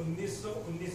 1919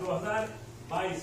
2022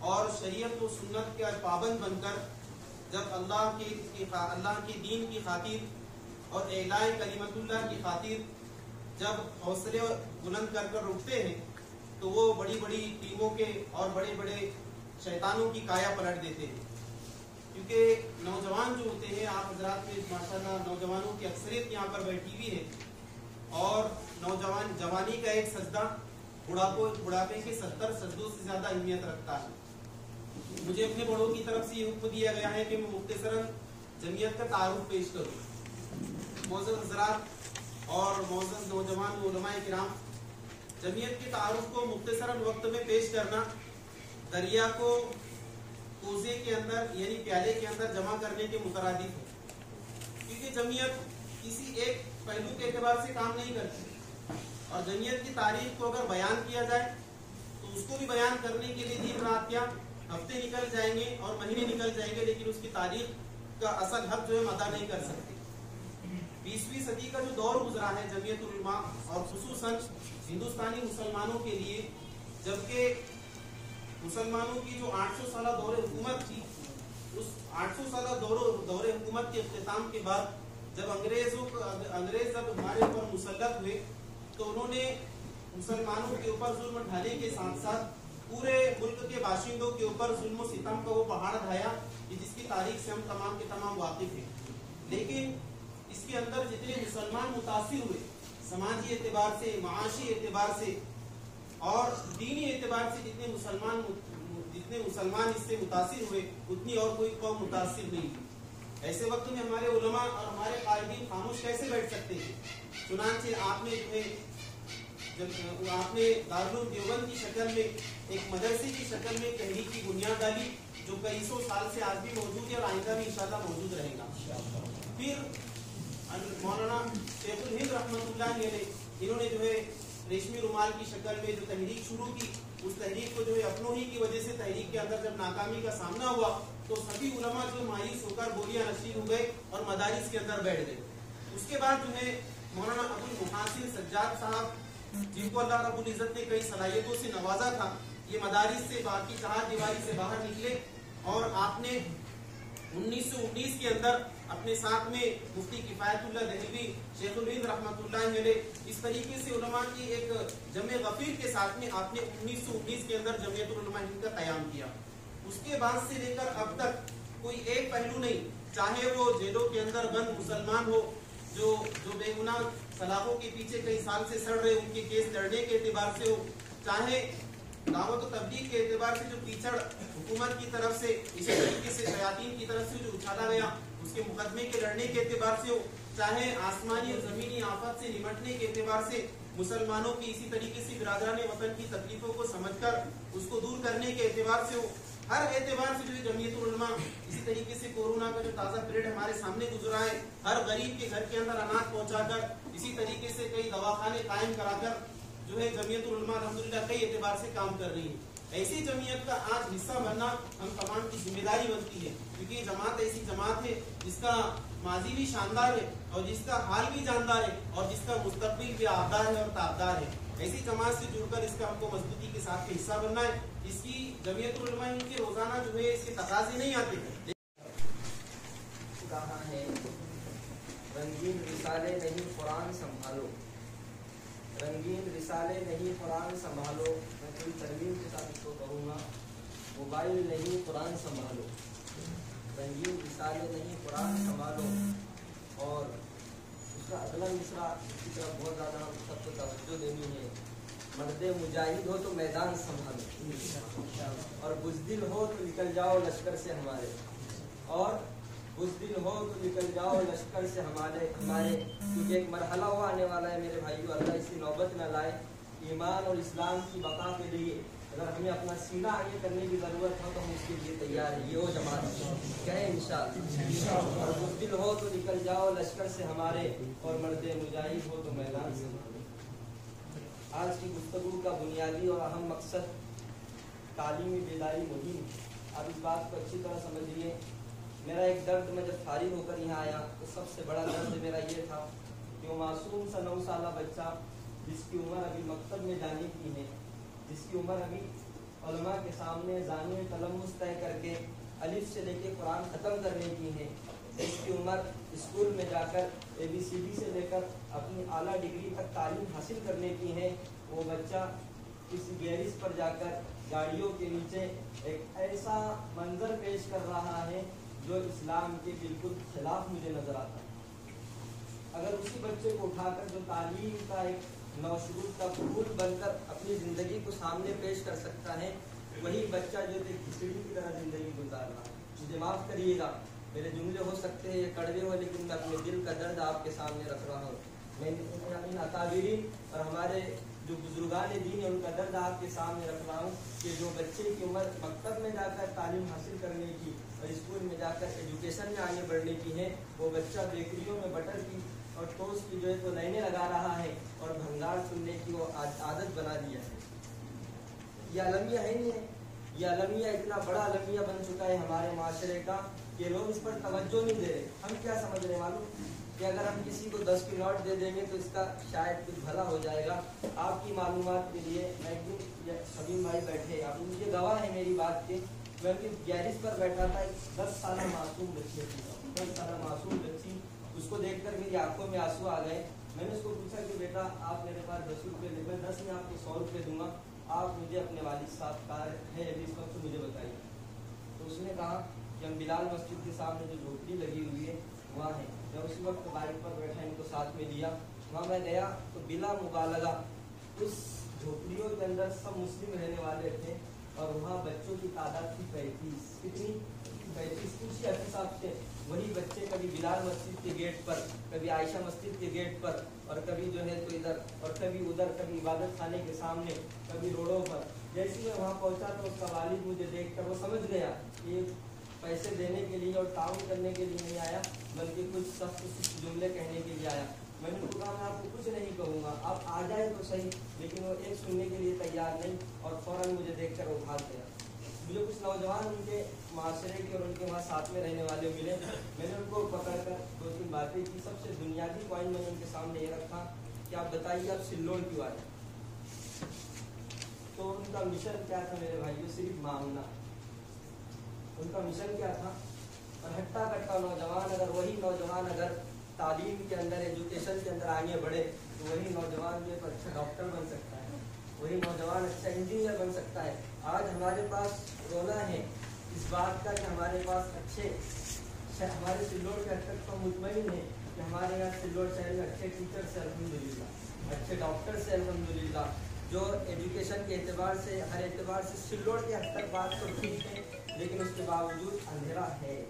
اور شریعت و سنت کے پابند بن کر جب اللہ کے دین کی خاطر اور اعلاء کلمت اللہ کی خاطر جب حوصلے بلند کر کر رکتے ہیں تو وہ بڑی بڑی ٹیموں کے اور بڑے بڑے شیطانوں کی کایا پلٹ دیتے ہیں. کیونکہ نوجوان جو ہوتے ہیں، آپ حضرات میں ماشاءاللہ نوجوانوں کی اکثریت یہاں پر بیٹھی ہوئی ہے، اور جوانی کا ایک سجدہ بڑھاپے کے 70 سجدوں سے زیادہ اہمیت رکھتا ہے. مجھے اپنے بڑوں کی طرف سے یہ حکم دیا گیا ہے کہ میں مختصراً جمعیت کا تعارف پیش کروں. معزز حضرات اور معزز نوجوان علماء کرام، جمعیت کے تعارف کو مختصراً وقت میں پیش کرنا دریا کو کوزے کے اندر یعنی پیالے کے اندر جمع کرنے کے مترادف ہے. کیونکہ جمعیت کسی ایک پہلو کے اعتبار سے کام نہیں کرتی، اور جمعیت کی تاریخ کو اگر بیان کیا جائے تو اس کو بھی بیان کرنے کے لیے دن رات کیا ہفتے نکل جائیں گے اور مہینے نکل جائیں گے، لیکن اس کی تاریخ کا اصل حق جو ہے ہم ادا نہیں کر سکتے. 20ویں صدی کا جو دور گزرا ہے جمعیت العلماء اور خصوصاً ہندوستانی مسلمانوں کے لیے، جبکہ مسلمانوں کی جو 800 سالہ دور حکومت تھی، اس 800 سالہ دور حکومت کے اختتام کے بعد جب انگریز جب ہمارے اوپر مسلط ہوئے تو انہوں نے مسلمانوں کے اوپر ظلم ڈھانے کے ساتھ ساتھ پورے ملک کے باشندوں کے اوپر ظلم و ستم کا وہ پہاڑ ڈھایا جس کی تاریخ سے ہم تمام کے تمام واقف ہیں. لیکن اس کے اندر جتنے مسلمان متاثر ہوئے، سماجی اعتبار سے، معاشی اعتبار سے اور دینی اعتبار سے جتنے مسلمان اس سے متاثر ہوئے، اتنی اور کوئی قوم متاثر نہیں ہوئی. ایسے وقت میں ہمارے علماء اور ہمارے قائدین خاموش کیسے بیٹھ سکتے ہیں؟ چنانچہ آپ نے دارالعلوم دیوبند کی شکل میں ایک مدرسے کی شکل میں تحریک کی بنیاد ڈالی، جو کئی سو سال سے آج بھی موجود ہے اور آئندہ بھی انشاءاللہ موجود رہے گا. پھر مولانا شیخ الہند رحمۃ اللہ علیہ، انہوں نے جو ہے ریشمی رومال کی شکل میں جو تحریک شروع کی، اس تحریک کو جو ہے اپنوں ہی کی وجہ سے تحریک کے اندر جب ناکامی کا سامنا ہوا تو سبھی علماء جو مایوس ہو کر بوریاں نشین ہو گئے اور مدارس کے اندر بیٹھ گئے. اس کے بعد جو ہے مولانا ابو المحاسن سجاد صاحب، جن کو اللہ رب العزت نے کئی صلاحیتوں سے نوازا تھا، یہ مدارس سے باقی چہار دیواری سے باہر نکلے اور آپ نے 1919 کے اندر اپنے ساتھ میں مفتی کفایت اللہ دہلوی، شیخ الہند رحمۃ اللہ علیہ، اس طریقے سے علماء کی ایک جمع غفیر کے ساتھ میں آپ نے 1919 کے اندر جمعیت العلماء ہند کا قیام کیا. اس کے بعد سے لے کر اب تک کوئی ایک پہلو نہیں، چاہے وہ جیلوں کے اندر بند مسلمان ہو جو بے گناہ سلاخوں کے پیچھے کئی سال سے سڑ رہے، ان کے کیس لڑنے کے اعتبار سے ہو، چاہے دعوت و تبلیغ کے اعتبار سے جو کیچڑ حکومت کی طرف سے، اسی طریقے سے شیاطین کی طرف سے جو اچھالا گیا اس کے مقدمے کے لڑنے کے اعتبار سے ہو، چاہے آسمانی اور زمینی آفات سے نمٹنے کے اعتبار سے مسلمانوں کی اسی طریقے سے برادران وطن کی تکلیفوں کو سمجھ کر اس کو دور کرنے کے اعتبار سے ہو، ہر اعتبار سے جو جمعیت العلماء اسی طریقے سے کورونا کا جو تازہ پیریڈ ہمارے سامنے گزرا ہے، ہر غریب کے گھر کے اندر اناج پہنچا کر، اسی طریقے سے کئی دواخانے قائم کرا کر جو ہے جمعیت العلماء الحمدللہ کئی اعتبار سے کام کر رہی ہے. ایسی جمعیت کا آج حصہ بننا ہم تمام کی ذمہ داری بنتی ہے، کیونکہ یہ جماعت ایسی جماعت ہے جس کا ماضی بھی شاندار ہے اور جس کا حال بھی جاندار ہے اور جس کا مستقبل بھی آبدار ہے اور تابدار ہے. ایسی جماعت سے جڑ کر اس کا ہم کو مضبوطی کے ساتھ حصہ بننا ہے. اس کی جمعیت العلماء ان کے روزانہ جو ہے اس کے تقاضے نہیں آتے. کہاں ہے رنگین رسالے نہیں قرآن سنبھالو، رنگین رسالے نہیں قرآن سنبھالو. میں کوئی ترمیم کے ساتھ اس کو کہوں گا، موبائل نہیں قرآن سنبھالو، رنگین رسالے نہیں قرآن سنبھالو. اور اس کا اگلا مصرع کی طرف بہت زیادہ ہم سب کو توجہ دینی ہے. مرد مجاہد ہو تو میدان سنبھالو، اور بزدل ہو تو نکل جاؤ لشکر سے ہمارے، اور بزدل ہو تو نکل جاؤ لشکر سے ہمارے. کیونکہ ایک مرحلہ وہ آنے والا ہے میرے بھائیو، اللہ اس کی نوبت نہ لائے. ایمان اور اسلام کی بقا کے لیے اگر ہمیں اپنا سینہ آگے کرنے کی ضرورت ہو تو ہم اس کے لیے تیار ہیں. یہ وہ جماعت کہیں انشاءاللہ. اور بزدل ہو تو نکل جاؤ لشکر سے ہمارے، اور مرد مجاہد ہو تو میدان سے ہمارے. آج کی گفتگو کا بنیادی اور اہم مقصد تعلیمی بیداری مہم. آپ اس بات کو اچھی طرح سمجھیے. میرا ایک درد، میں جب فارغ ہو کر یہاں آیا تو سب سے بڑا درد میرا یہ تھا کہ وہ معصوم سا 9 سالہ بچہ جس کی عمر ابھی مکتب میں جانے کی ہے، جس کی عمر ابھی علماء کے کے سامنے زانوِ تلمس طے کر کے الف سے لے کے قرآن ختم کرنے کی ہے، اس کی عمر اسکول میں جا کر ABCD سے لے کر اپنی اعلیٰ ڈگری تک تعلیم حاصل کرنے کی ہے، وہ بچہ کسی گیرج پر جا کر گاڑیوں کے نیچے ایک ایسا منظر پیش کر رہا ہے جو اسلام کے بالکل خلاف مجھے نظر آتا ہے۔ اگر اسی بچے کو اٹھا کر جو تعلیم کا ایک نوشروع کا پھول بن کر اپنی زندگی کو سامنے پیش کر سکتا ہے، وہی بچہ جو کھچڑی کی طرح زندگی گزار رہا ہے۔ مجھے معاف کریے گا، میرے جملے ہو سکتے ہیں یہ کڑوے ہو، لیکن میں اپنے دل کا درد آپ کے سامنے رکھ رہا ہوں۔ میں ان اکابرین اور ہمارے جو بزرگان دین ہیں ان کا درد آپ کے سامنے رکھ رہا ہوں کہ جو بچے کی عمر مکتب میں جا کر تعلیم حاصل کرنے کی اور اسکول میں جا کر ایجوکیشن میں آگے بڑھنے کی ہے، وہ بچہ بیکریوں میں بٹر کی اور ٹوسٹ کی جو ہے تو لائنیں لگا رہا ہے اور بھنگار سننے کی وہ عادت بنا دیا ہے۔ یہ المیہ ہے نہیں ہے، یہ المیہ اتنا بڑا المیہ بن چکا ہے ہمارے معاشرے کا کہ لوگ اس پر توجہ نہیں دے رہے۔ ہم کیا سمجھ رہے معلوم کہ اگر ہم کسی کو 10 کی نوٹ دے دیں گے تو اس کا شاید کچھ بھلا ہو جائے گا۔ آپ کی معلومات کے لیے ایک دن سبھی بھائی بیٹھے، آپ مجھے گواہ ہے میری بات کے، میں اپنی گیرج پر بیٹھا تھا، ایک 10 سالہ معصوم بچی تھی، 10 سالہ معصوم بچی، اس کو دیکھ کر میری آنکھوں میں آنسو آ گئے۔ میں نے اس کو پوچھا کہ بیٹا آپ میرے پاس 10 روپے دے، میں 10 میں آپ کو 100 روپے دوں گا، آپ مجھے اپنے والد صاحب کا ہے ابھی اس وقت مجھے بتائیے۔ تو اس نے کہا کہ ہم بلال مسجد کے سامنے جو جھوپڑی لگی ہوئی ہے وہاں ہے۔ میں اسی وقت بائک پر بیٹھا ان کو ساتھ میں لیا، وہاں میں گیا تو بلا مبالغہ اس جھوپڑیوں کے اندر سب مسلم رہنے والے تھے اور وہاں بچوں کی تعداد تھی 35۔ کتنی؟ 35۔ کچھ حفیظ صاحب سے وہی بچے کبھی بلال مسجد کے گیٹ پر، کبھی عائشہ مسجد کے گیٹ پر، اور کبھی جو ہے تو ادھر اور کبھی ادھر، کبھی عبادت خانے کے سامنے، کبھی روڈوں پر۔ جیسے میں وہاں پہنچا تو اس کا والد مجھے دیکھ کر وہ سمجھ گیا کہ پیسے دینے کے لیے اور تعاون کرنے کے لیے نہیں آیا بلکہ کچھ سخت جملے کہنے کے لیے آیا۔ میں نے کہا میں آپ کو کچھ نہیں کہوں گا، آپ آ جائیں تو صحیح، لیکن وہ ایک سننے کے لیے تیار نہیں اور فوراً مجھے دیکھ کر وہ بھاگ گیا۔ مجھے کچھ نوجوان ان کے معاشرے کے اور ان کے وہاں ساتھ میں رہنے والے ملے، میں نے ان کو پکڑ کر 2-3 باتیں کی۔ سب سے بنیادی پوائنٹ میں نے ان کے سامنے یہ رکھا کہ آپ بتائیے آپ سلوڑ کیوں آئے؟ تو ان کا مشن کیا تھا میرے بھائیوں؟ صرف مانگنا۔ ان کا مشن کیا تھا؟ اور ہٹا کٹا نوجوان، اگر وہی نوجوان اگر تعلیم کے اندر، ایجوکیشن کے اندر آگے بڑھے تو وہی نوجوان جو ہے اچھا ڈاکٹر بن سکتا ہے، وہی نوجوان اچھا انجینئر بن سکتا ہے۔ آج ہمارے پاس رونا ہے اس بات کا کہ ہمارے پاس اچھے، ہمارے سلوڑ کے حد تک تو مطمئن ہے کہ ہمارے یہاں سلوڑ شہر میں اچھے ٹیچر سے الحمدللہ، اچھے ڈاکٹر سے الحمدللہ، جو ایجوکیشن کے اعتبار سے ہر اعتبار سے سلوڑ کے حد تک بات تو ٹھیک ہے، لیکن اس کے باوجود اندھیرا ہے،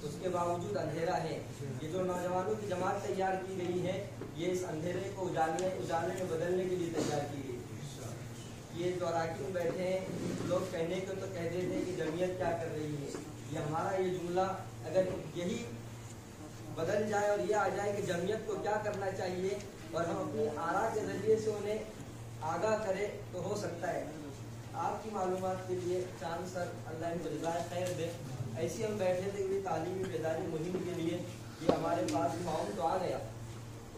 اس کے باوجود اندھیرا ہے۔ یہ جو نوجوانوں کی جماعت تیار کی گئی ہے یہ اس اندھیرے کو اجالے میں بدلنے کے لیے تیار کی گئی۔ یہ جو اراکین بیٹھے ہیں لوگ کہنے کو تو کہہ دیتے ہیں کہ جمعیت کیا کر رہی ہے، یہ ہمارا یہ جملہ اگر یہی بدل جائے اور یہ آ جائے کہ جمعیت کو کیا کرنا چاہیے اور ہم اپنی آراء کے ذریعے سے انہیں آگاہ کرے تو ہو سکتا ہے۔ آپ کی معلومات کے لیے چاند سر اللہ ان کو جزائے خیر دے، ایسی ہم بیٹھے تھے کہ تعلیمی بیداری مہم کے لیے یہ ہمارے پاس فارم تو آ گیا،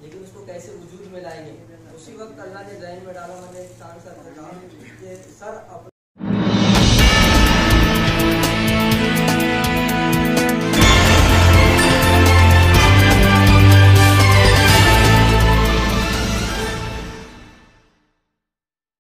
لیکن اس کو کیسے وجود میں لائیں گے؟ اسی وقت اللہ نے ذہن میں ڈالا، میں نے چاند سر سے کہا کہ سر